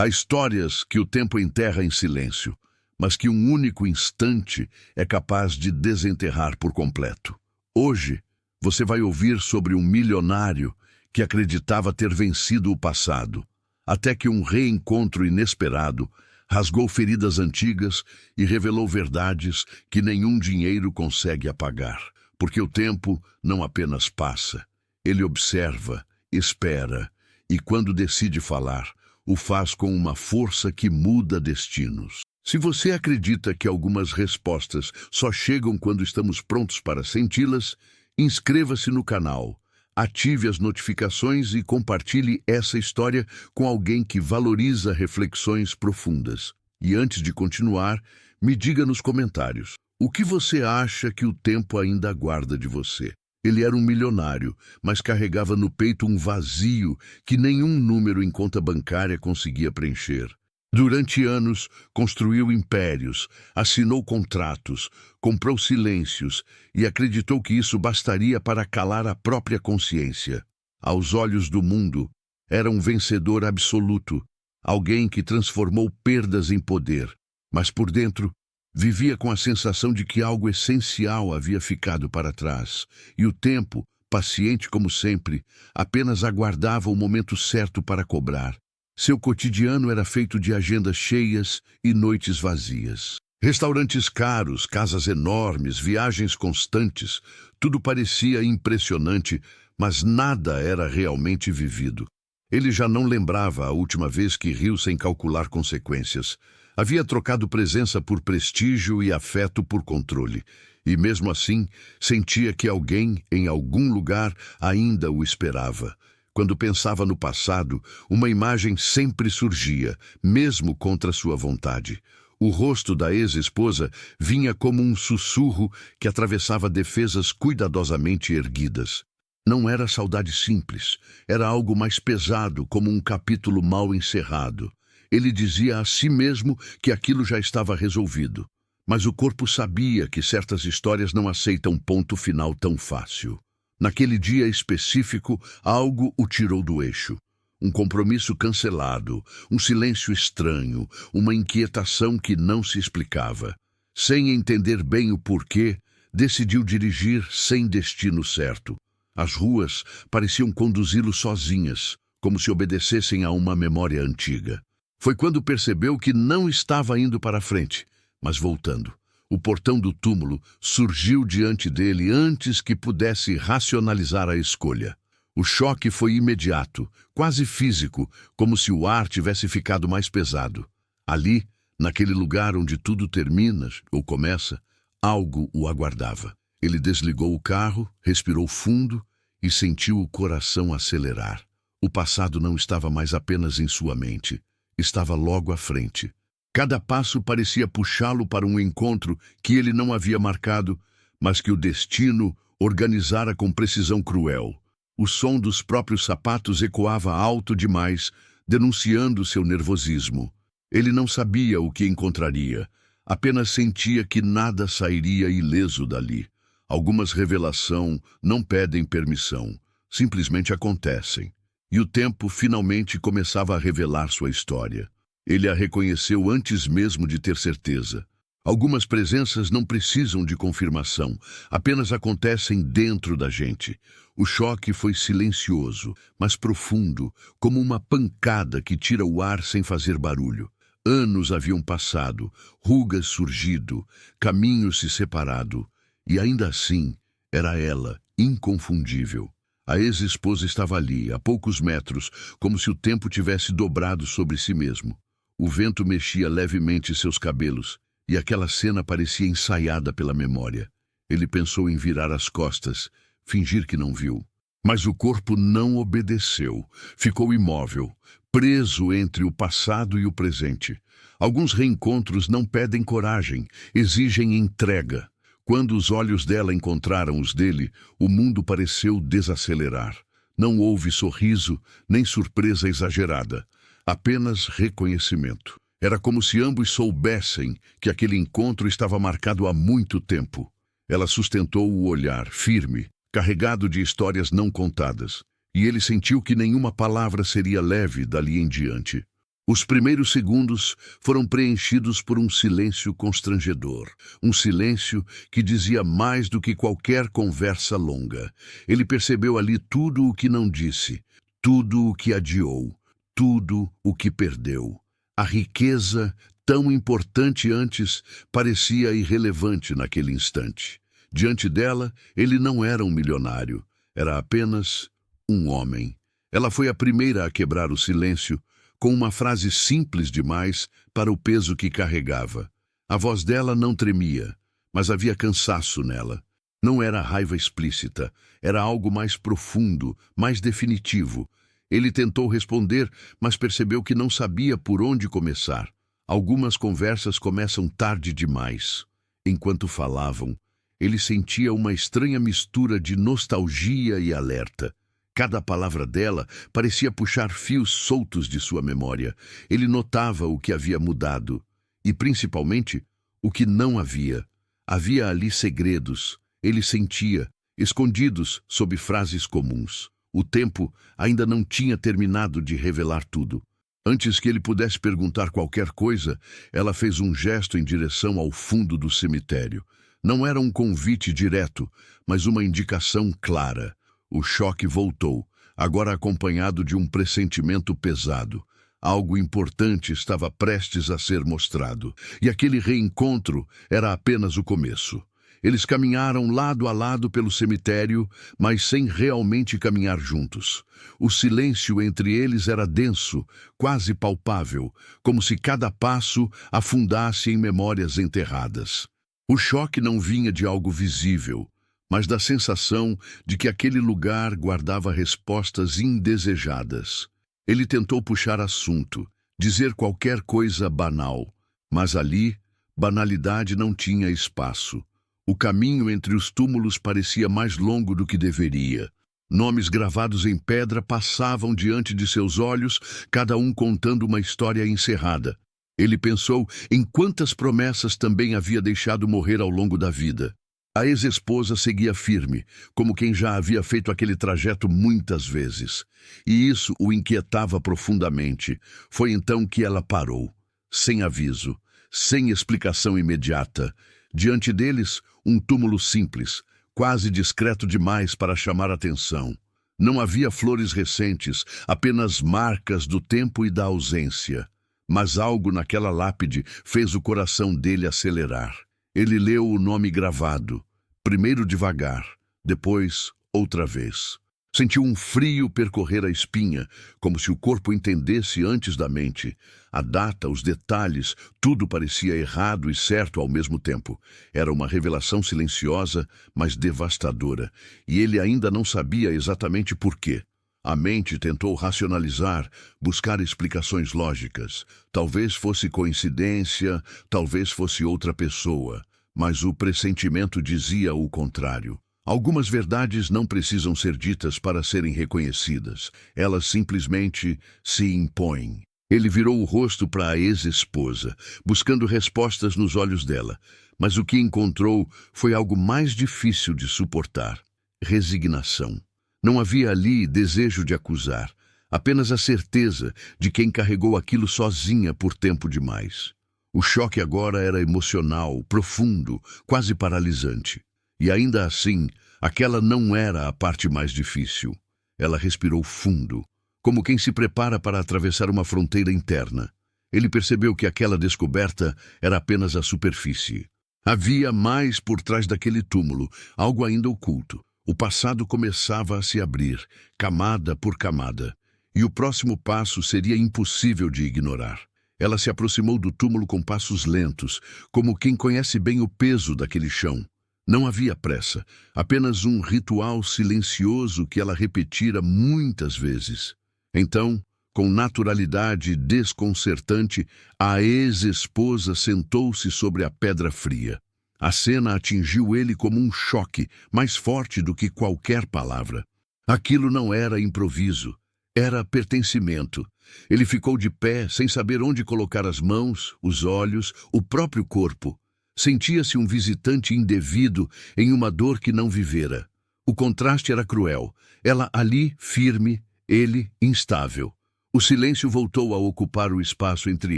Há histórias que o tempo enterra em silêncio, mas que um único instante é capaz de desenterrar por completo. Hoje, você vai ouvir sobre um milionário que acreditava ter vencido o passado, até que um reencontro inesperado rasgou feridas antigas e revelou verdades que nenhum dinheiro consegue apagar. Porque o tempo não apenas passa, ele observa, espera e, quando decide falar, o faz com uma força que muda destinos. Se você acredita que algumas respostas só chegam quando estamos prontos para senti-las, inscreva-se no canal, ative as notificações e compartilhe essa história com alguém que valoriza reflexões profundas. E antes de continuar, me diga nos comentários, o que você acha que o tempo ainda guarda de você? Ele era um milionário, mas carregava no peito um vazio que nenhum número em conta bancária conseguia preencher. Durante anos, construiu impérios, assinou contratos, comprou silêncios e acreditou que isso bastaria para calar a própria consciência. Aos olhos do mundo, era um vencedor absoluto, alguém que transformou perdas em poder, mas por dentro, vivia com a sensação de que algo essencial havia ficado para trás, e o tempo, paciente como sempre, apenas aguardava o momento certo para cobrar. Seu cotidiano era feito de agendas cheias e noites vazias. Restaurantes caros, casas enormes, viagens constantes, tudo parecia impressionante, mas nada era realmente vivido. Ele já não lembrava a última vez que riu sem calcular consequências. Havia trocado presença por prestígio e afeto por controle. E mesmo assim, sentia que alguém, em algum lugar, ainda o esperava. Quando pensava no passado, uma imagem sempre surgia, mesmo contra sua vontade. O rosto da ex-esposa vinha como um sussurro que atravessava defesas cuidadosamente erguidas. Não era saudade simples, era algo mais pesado, como um capítulo mal encerrado. Ele dizia a si mesmo que aquilo já estava resolvido. Mas o corpo sabia que certas histórias não aceitam ponto final tão fácil. Naquele dia específico, algo o tirou do eixo. Um compromisso cancelado, um silêncio estranho, uma inquietação que não se explicava. Sem entender bem o porquê, decidiu dirigir sem destino certo. As ruas pareciam conduzi-lo sozinhas, como se obedecessem a uma memória antiga. Foi quando percebeu que não estava indo para frente, mas voltando. O portão do túmulo surgiu diante dele antes que pudesse racionalizar a escolha. O choque foi imediato, quase físico, como se o ar tivesse ficado mais pesado. Ali, naquele lugar onde tudo termina ou começa, algo o aguardava. Ele desligou o carro, respirou fundo e sentiu o coração acelerar. O passado não estava mais apenas em sua mente, estava logo à frente. Cada passo parecia puxá-lo para um encontro que ele não havia marcado, mas que o destino organizara com precisão cruel. O som dos próprios sapatos ecoava alto demais, denunciando seu nervosismo. Ele não sabia o que encontraria, apenas sentia que nada sairia ileso dali. Algumas revelações não pedem permissão, simplesmente acontecem. E o tempo finalmente começava a revelar sua história. Ele a reconheceu antes mesmo de ter certeza. Algumas presenças não precisam de confirmação, apenas acontecem dentro da gente. O choque foi silencioso, mas profundo, como uma pancada que tira o ar sem fazer barulho. Anos haviam passado, rugas surgido, caminhos se separado, e ainda assim era ela, inconfundível. A ex-esposa estava ali, a poucos metros, como se o tempo tivesse dobrado sobre si mesmo. O vento mexia levemente seus cabelos, e aquela cena parecia ensaiada pela memória. Ele pensou em virar as costas, fingir que não viu. Mas o corpo não obedeceu, ficou imóvel, preso entre o passado e o presente. Alguns reencontros não pedem coragem, exigem entrega. Quando os olhos dela encontraram os dele, o mundo pareceu desacelerar. Não houve sorriso, nem surpresa exagerada. Apenas reconhecimento. Era como se ambos soubessem que aquele encontro estava marcado há muito tempo. Ela sustentou o olhar, firme, carregado de histórias não contadas, e ele sentiu que nenhuma palavra seria leve dali em diante. Os primeiros segundos foram preenchidos por um silêncio constrangedor, um silêncio que dizia mais do que qualquer conversa longa. Ele percebeu ali tudo o que não disse, tudo o que adiou, tudo o que perdeu. A riqueza, tão importante antes, parecia irrelevante naquele instante. Diante dela, ele não era um milionário, era apenas um homem. Ela foi a primeira a quebrar o silêncio, com uma frase simples demais para o peso que carregava. A voz dela não tremia, mas havia cansaço nela. Não era raiva explícita, era algo mais profundo, mais definitivo. Ele tentou responder, mas percebeu que não sabia por onde começar. Algumas conversas começam tarde demais. Enquanto falavam, ele sentia uma estranha mistura de nostalgia e alerta. Cada palavra dela parecia puxar fios soltos de sua memória. Ele notava o que havia mudado e, principalmente, o que não havia. Havia ali segredos, ele sentia, escondidos sob frases comuns. O tempo ainda não tinha terminado de revelar tudo. Antes que ele pudesse perguntar qualquer coisa, ela fez um gesto em direção ao fundo do cemitério. Não era um convite direto, mas uma indicação clara. O choque voltou, agora acompanhado de um pressentimento pesado. Algo importante estava prestes a ser mostrado, e aquele reencontro era apenas o começo. Eles caminharam lado a lado pelo cemitério, mas sem realmente caminhar juntos. O silêncio entre eles era denso, quase palpável, como se cada passo afundasse em memórias enterradas. O choque não vinha de algo visível, mas da sensação de que aquele lugar guardava respostas indesejadas. Ele tentou puxar assunto, dizer qualquer coisa banal, mas ali, banalidade não tinha espaço. O caminho entre os túmulos parecia mais longo do que deveria. Nomes gravados em pedra passavam diante de seus olhos, cada um contando uma história encerrada. Ele pensou em quantas promessas também havia deixado morrer ao longo da vida. A ex-esposa seguia firme, como quem já havia feito aquele trajeto muitas vezes. E isso o inquietava profundamente. Foi então que ela parou, sem aviso, sem explicação imediata. Diante deles, um túmulo simples, quase discreto demais para chamar atenção. Não havia flores recentes, apenas marcas do tempo e da ausência. Mas algo naquela lápide fez o coração dele acelerar. Ele leu o nome gravado, primeiro devagar, depois outra vez. Sentiu um frio percorrer a espinha, como se o corpo entendesse antes da mente. A data, os detalhes, tudo parecia errado e certo ao mesmo tempo. Era uma revelação silenciosa, mas devastadora, e ele ainda não sabia exatamente por quê. A mente tentou racionalizar, buscar explicações lógicas. Talvez fosse coincidência, talvez fosse outra pessoa, mas o pressentimento dizia o contrário. Algumas verdades não precisam ser ditas para serem reconhecidas. Elas simplesmente se impõem. Ele virou o rosto para a ex-esposa, buscando respostas nos olhos dela, mas o que encontrou foi algo mais difícil de suportar: resignação. Não havia ali desejo de acusar, apenas a certeza de quem carregou aquilo sozinha por tempo demais. O choque agora era emocional, profundo, quase paralisante. E ainda assim, aquela não era a parte mais difícil. Ela respirou fundo, como quem se prepara para atravessar uma fronteira interna. Ele percebeu que aquela descoberta era apenas a superfície. Havia mais por trás daquele túmulo, algo ainda oculto. O passado começava a se abrir, camada por camada, e o próximo passo seria impossível de ignorar. Ela se aproximou do túmulo com passos lentos, como quem conhece bem o peso daquele chão. Não havia pressa, apenas um ritual silencioso que ela repetira muitas vezes. Então, com naturalidade desconcertante, a ex-esposa sentou-se sobre a pedra fria. A cena atingiu ele como um choque, mais forte do que qualquer palavra. Aquilo não era improviso, era pertencimento. Ele ficou de pé, sem saber onde colocar as mãos, os olhos, o próprio corpo. Sentia-se um visitante indevido em uma dor que não vivera. O contraste era cruel. Ela ali, firme, ele, instável. O silêncio voltou a ocupar o espaço entre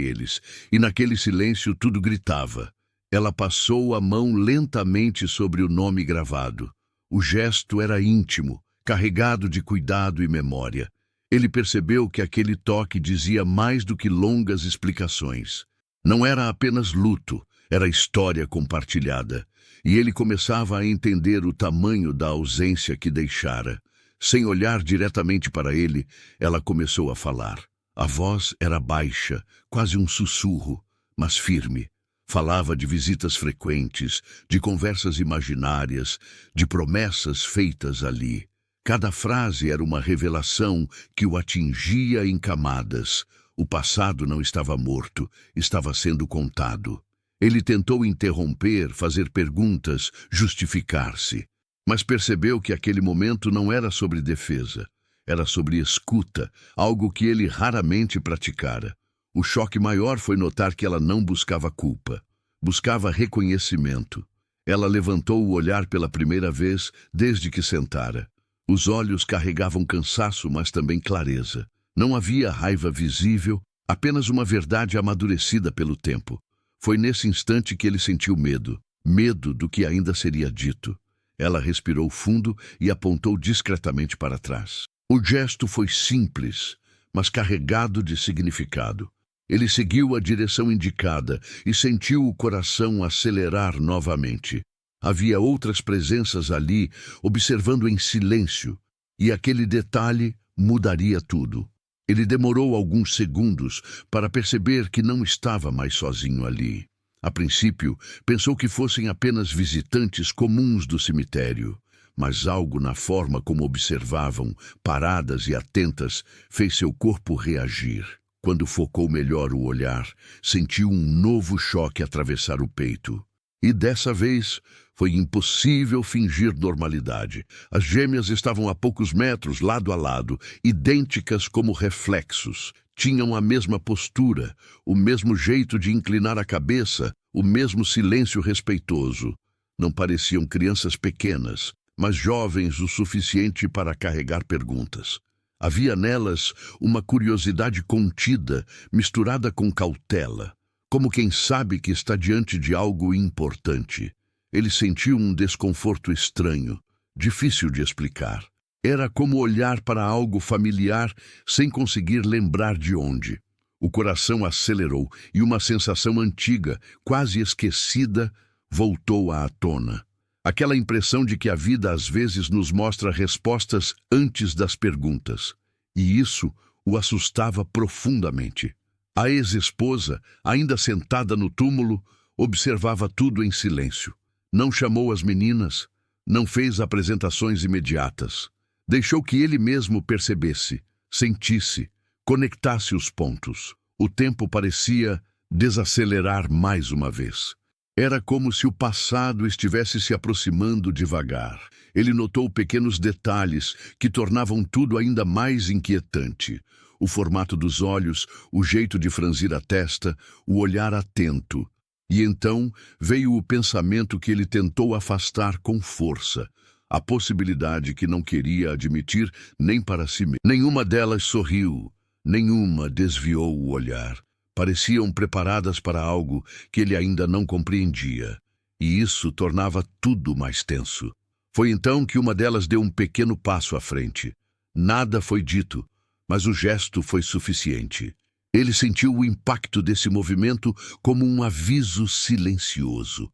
eles, e naquele silêncio tudo gritava. Ela passou a mão lentamente sobre o nome gravado. O gesto era íntimo, carregado de cuidado e memória. Ele percebeu que aquele toque dizia mais do que longas explicações. Não era apenas luto, era história compartilhada. E ele começava a entender o tamanho da ausência que deixara. Sem olhar diretamente para ele, ela começou a falar. A voz era baixa, quase um sussurro, mas firme. Falava de visitas frequentes, de conversas imaginárias, de promessas feitas ali. Cada frase era uma revelação que o atingia em camadas. O passado não estava morto, estava sendo contado. Ele tentou interromper, fazer perguntas, justificar-se. Mas percebeu que aquele momento não era sobre defesa. Era sobre escuta, algo que ele raramente praticara. O choque maior foi notar que ela não buscava culpa. Buscava reconhecimento. Ela levantou o olhar pela primeira vez desde que sentara. Os olhos carregavam cansaço, mas também clareza. Não havia raiva visível, apenas uma verdade amadurecida pelo tempo. Foi nesse instante que ele sentiu medo. Medo do que ainda seria dito. Ela respirou fundo e apontou discretamente para trás. O gesto foi simples, mas carregado de significado. Ele seguiu a direção indicada e sentiu o coração acelerar novamente. Havia outras presenças ali, observando em silêncio, e aquele detalhe mudaria tudo. Ele demorou alguns segundos para perceber que não estava mais sozinho ali. A princípio, pensou que fossem apenas visitantes comuns do cemitério, mas algo na forma como observavam, paradas e atentas, fez seu corpo reagir. Quando focou melhor o olhar, sentiu um novo choque atravessar o peito. E dessa vez, foi impossível fingir normalidade. As gêmeas estavam a poucos metros, lado a lado, idênticas como reflexos. Tinham a mesma postura, o mesmo jeito de inclinar a cabeça, o mesmo silêncio respeitoso. Não pareciam crianças pequenas, mas jovens o suficiente para carregar perguntas. Havia nelas uma curiosidade contida, misturada com cautela, como quem sabe que está diante de algo importante. Ele sentiu um desconforto estranho, difícil de explicar. Era como olhar para algo familiar sem conseguir lembrar de onde. O coração acelerou e uma sensação antiga, quase esquecida, voltou à tona. Aquela impressão de que a vida às vezes nos mostra respostas antes das perguntas. E isso o assustava profundamente. A ex-esposa, ainda sentada no túmulo, observava tudo em silêncio. Não chamou as meninas, não fez apresentações imediatas. Deixou que ele mesmo percebesse, sentisse, conectasse os pontos. O tempo parecia desacelerar mais uma vez. Era como se o passado estivesse se aproximando devagar. Ele notou pequenos detalhes que tornavam tudo ainda mais inquietante. O formato dos olhos, o jeito de franzir a testa, o olhar atento. E então veio o pensamento que ele tentou afastar com força. A possibilidade que não queria admitir nem para si mesmo. Nenhuma delas sorriu, nenhuma desviou o olhar. Pareciam preparadas para algo que ele ainda não compreendia, e isso tornava tudo mais tenso. Foi então que uma delas deu um pequeno passo à frente. Nada foi dito, mas o gesto foi suficiente. Ele sentiu o impacto desse movimento como um aviso silencioso.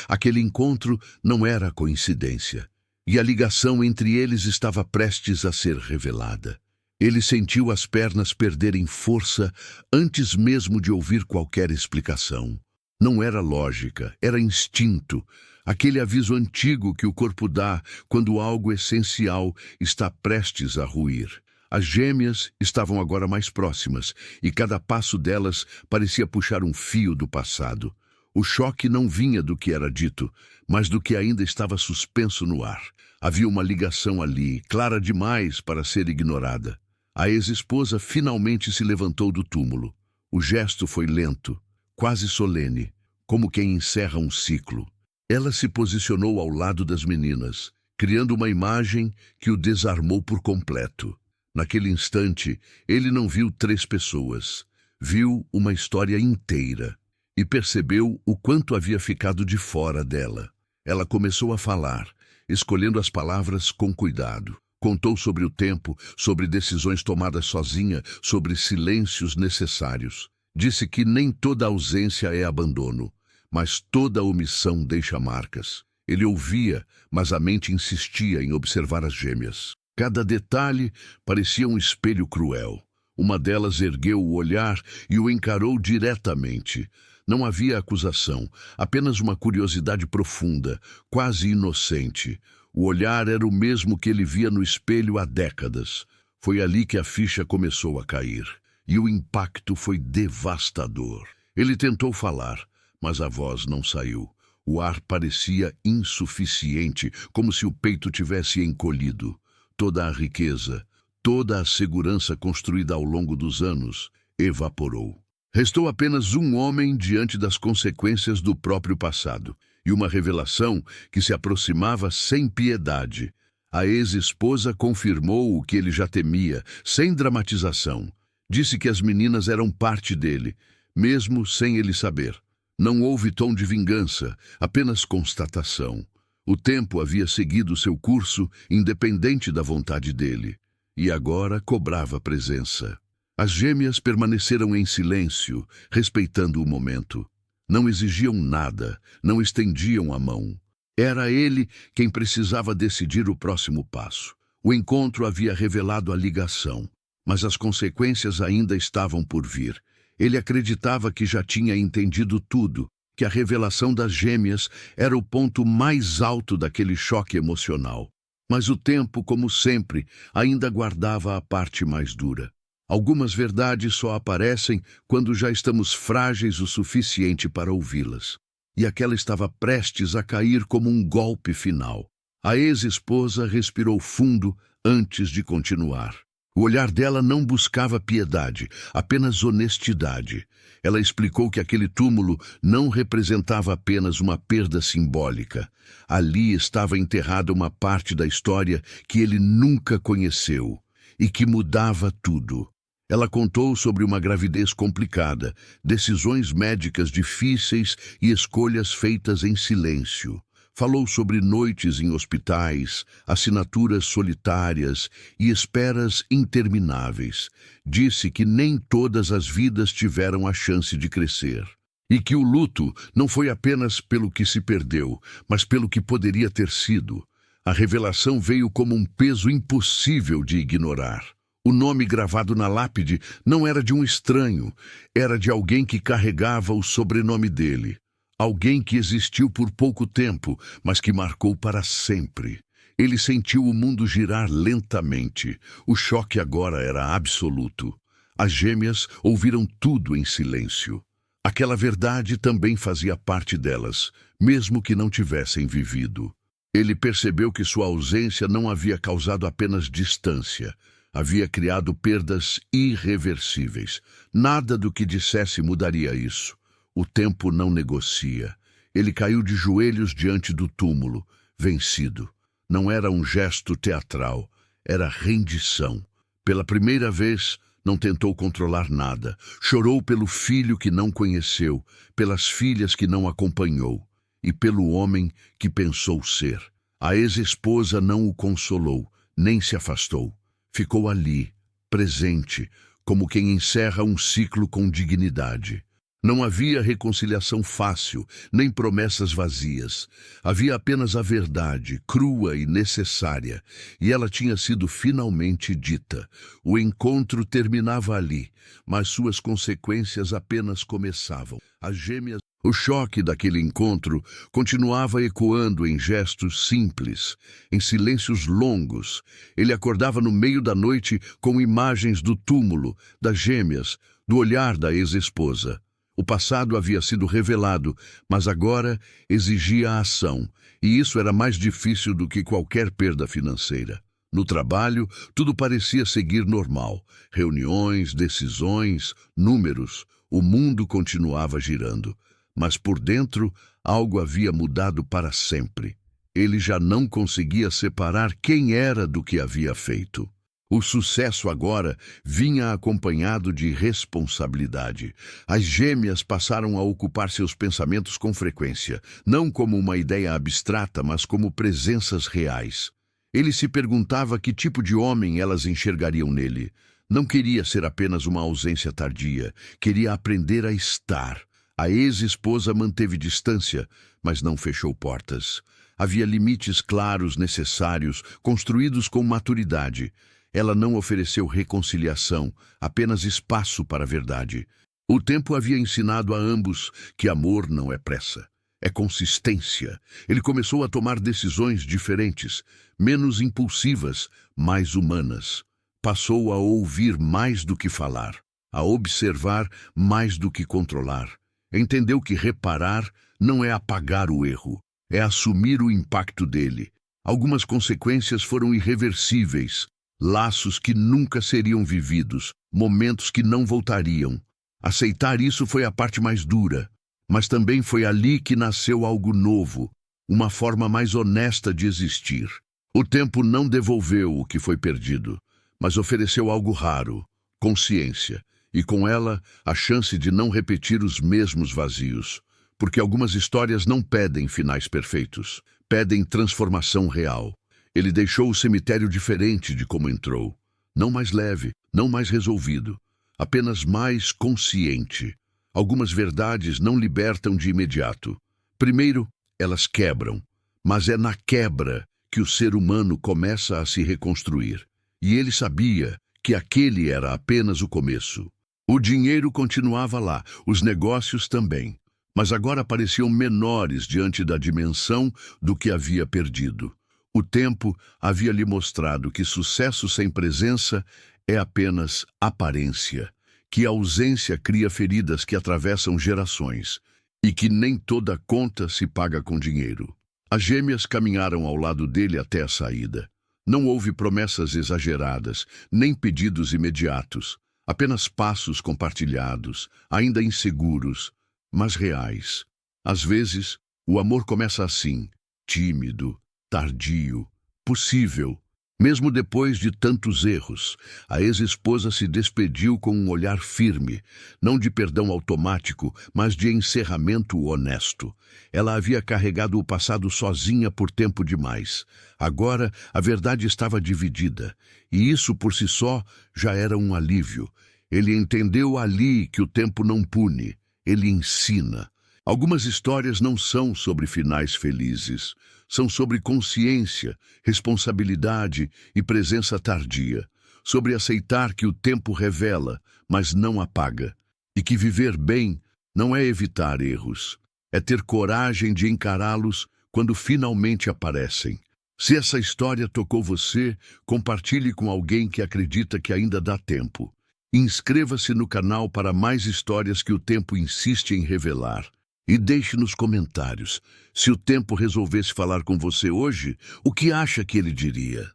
Aquele encontro não era coincidência, e a ligação entre eles estava prestes a ser revelada. Ele sentiu as pernas perderem força antes mesmo de ouvir qualquer explicação. Não era lógica, era instinto, aquele aviso antigo que o corpo dá quando algo essencial está prestes a ruir. As gêmeas estavam agora mais próximas, e cada passo delas parecia puxar um fio do passado. O choque não vinha do que era dito, mas do que ainda estava suspenso no ar. Havia uma ligação ali, clara demais para ser ignorada. A ex-esposa finalmente se levantou do túmulo. O gesto foi lento, quase solene, como quem encerra um ciclo. Ela se posicionou ao lado das meninas, criando uma imagem que o desarmou por completo. Naquele instante, ele não viu 3 pessoas. Viu uma história inteira e percebeu o quanto havia ficado de fora dela. Ela começou a falar, escolhendo as palavras com cuidado. Contou sobre o tempo, sobre decisões tomadas sozinha, sobre silêncios necessários. Disse que nem toda ausência é abandono, mas toda omissão deixa marcas. Ele ouvia, mas a mente insistia em observar as gêmeas. Cada detalhe parecia um espelho cruel. Uma delas ergueu o olhar e o encarou diretamente. Não havia acusação, apenas uma curiosidade profunda, quase inocente. O olhar era o mesmo que ele via no espelho há décadas. Foi ali que a ficha começou a cair. E o impacto foi devastador. Ele tentou falar, mas a voz não saiu. O ar parecia insuficiente, como se o peito tivesse encolhido. Toda a riqueza, toda a segurança construída ao longo dos anos, evaporou. Restou apenas um homem diante das consequências do próprio passado, e uma revelação que se aproximava sem piedade. A ex-esposa confirmou o que ele já temia, sem dramatização. Disse que as meninas eram parte dele, mesmo sem ele saber. Não houve tom de vingança, apenas constatação. O tempo havia seguido seu curso, independente da vontade dele, e agora cobrava presença. As gêmeas permaneceram em silêncio, respeitando o momento. Não exigiam nada, não estendiam a mão. Era ele quem precisava decidir o próximo passo. O encontro havia revelado a ligação, mas as consequências ainda estavam por vir. Ele acreditava que já tinha entendido tudo, que a revelação das gêmeas era o ponto mais alto daquele choque emocional. Mas o tempo, como sempre, ainda guardava a parte mais dura. Algumas verdades só aparecem quando já estamos frágeis o suficiente para ouvi-las. E aquela estava prestes a cair como um golpe final. A ex-esposa respirou fundo antes de continuar. O olhar dela não buscava piedade, apenas honestidade. Ela explicou que aquele túmulo não representava apenas uma perda simbólica. Ali estava enterrada uma parte da história que ele nunca conheceu e que mudava tudo. Ela contou sobre uma gravidez complicada, decisões médicas difíceis e escolhas feitas em silêncio. Falou sobre noites em hospitais, assinaturas solitárias e esperas intermináveis. Disse que nem todas as vidas tiveram a chance de crescer. E que o luto não foi apenas pelo que se perdeu, mas pelo que poderia ter sido. A revelação veio como um peso impossível de ignorar. O nome gravado na lápide não era de um estranho, era de alguém que carregava o sobrenome dele. Alguém que existiu por pouco tempo, mas que marcou para sempre. Ele sentiu o mundo girar lentamente. O choque agora era absoluto. As gêmeas ouviram tudo em silêncio. Aquela verdade também fazia parte delas, mesmo que não tivessem vivido. Ele percebeu que sua ausência não havia causado apenas distância. Havia criado perdas irreversíveis. Nada do que dissesse mudaria isso. O tempo não negocia. Ele caiu de joelhos diante do túmulo, vencido. Não era um gesto teatral, era rendição. Pela primeira vez, não tentou controlar nada. Chorou pelo filho que não conheceu, pelas filhas que não acompanhou e pelo homem que pensou ser. A ex-esposa não o consolou, nem se afastou. Ficou ali, presente, como quem encerra um ciclo com dignidade. Não havia reconciliação fácil, nem promessas vazias. Havia apenas a verdade, crua e necessária, e ela tinha sido finalmente dita. O encontro terminava ali, mas suas consequências apenas começavam. As gêmeas... O choque daquele encontro continuava ecoando em gestos simples, em silêncios longos. Ele acordava no meio da noite com imagens do túmulo, das gêmeas, do olhar da ex-esposa. O passado havia sido revelado, mas agora exigia a ação, e isso era mais difícil do que qualquer perda financeira. No trabalho, tudo parecia seguir normal. Reuniões, decisões, números. O mundo continuava girando. Mas por dentro, algo havia mudado para sempre. Ele já não conseguia separar quem era do que havia feito. O sucesso agora vinha acompanhado de responsabilidade. As gêmeas passaram a ocupar seus pensamentos com frequência, não como uma ideia abstrata, mas como presenças reais. Ele se perguntava que tipo de homem elas enxergariam nele. Não queria ser apenas uma ausência tardia, queria aprender a estar. A ex-esposa manteve distância, mas não fechou portas. Havia limites claros necessários, construídos com maturidade. Ela não ofereceu reconciliação, apenas espaço para a verdade. O tempo havia ensinado a ambos que amor não é pressa, é consistência. Ele começou a tomar decisões diferentes, menos impulsivas, mais humanas. Passou a ouvir mais do que falar, a observar mais do que controlar. Entendeu que reparar não é apagar o erro, é assumir o impacto dele. Algumas consequências foram irreversíveis. Laços que nunca seriam vividos, momentos que não voltariam. Aceitar isso foi a parte mais dura, mas também foi ali que nasceu algo novo, uma forma mais honesta de existir. O tempo não devolveu o que foi perdido, mas ofereceu algo raro, consciência, e com ela a chance de não repetir os mesmos vazios, porque algumas histórias não pedem finais perfeitos, pedem transformação real. Ele deixou o cemitério diferente de como entrou. Não mais leve, não mais resolvido, apenas mais consciente. Algumas verdades não libertam de imediato. Primeiro, elas quebram, mas é na quebra que o ser humano começa a se reconstruir. E ele sabia que aquele era apenas o começo. O dinheiro continuava lá, os negócios também, mas agora pareciam menores diante da dimensão do que havia perdido. O tempo havia lhe mostrado que sucesso sem presença é apenas aparência, que a ausência cria feridas que atravessam gerações e que nem toda conta se paga com dinheiro. As gêmeas caminharam ao lado dele até a saída. Não houve promessas exageradas, nem pedidos imediatos, apenas passos compartilhados, ainda inseguros, mas reais. Às vezes, o amor começa assim, tímido, tardio, possível. Mesmo depois de tantos erros, a ex-esposa se despediu com um olhar firme, não de perdão automático, mas de encerramento honesto. Ela havia carregado o passado sozinha por tempo demais. Agora, a verdade estava dividida, e isso por si só já era um alívio. Ele entendeu ali que o tempo não pune, ele ensina. Algumas histórias não são sobre finais felizes. São sobre consciência, responsabilidade e presença tardia. Sobre aceitar que o tempo revela, mas não apaga. E que viver bem não é evitar erros. É ter coragem de encará-los quando finalmente aparecem. Se essa história tocou você, compartilhe com alguém que acredita que ainda dá tempo. Inscreva-se no canal para mais histórias que o tempo insiste em revelar. E deixe nos comentários, se o tempo resolvesse falar com você hoje, o que acha que ele diria?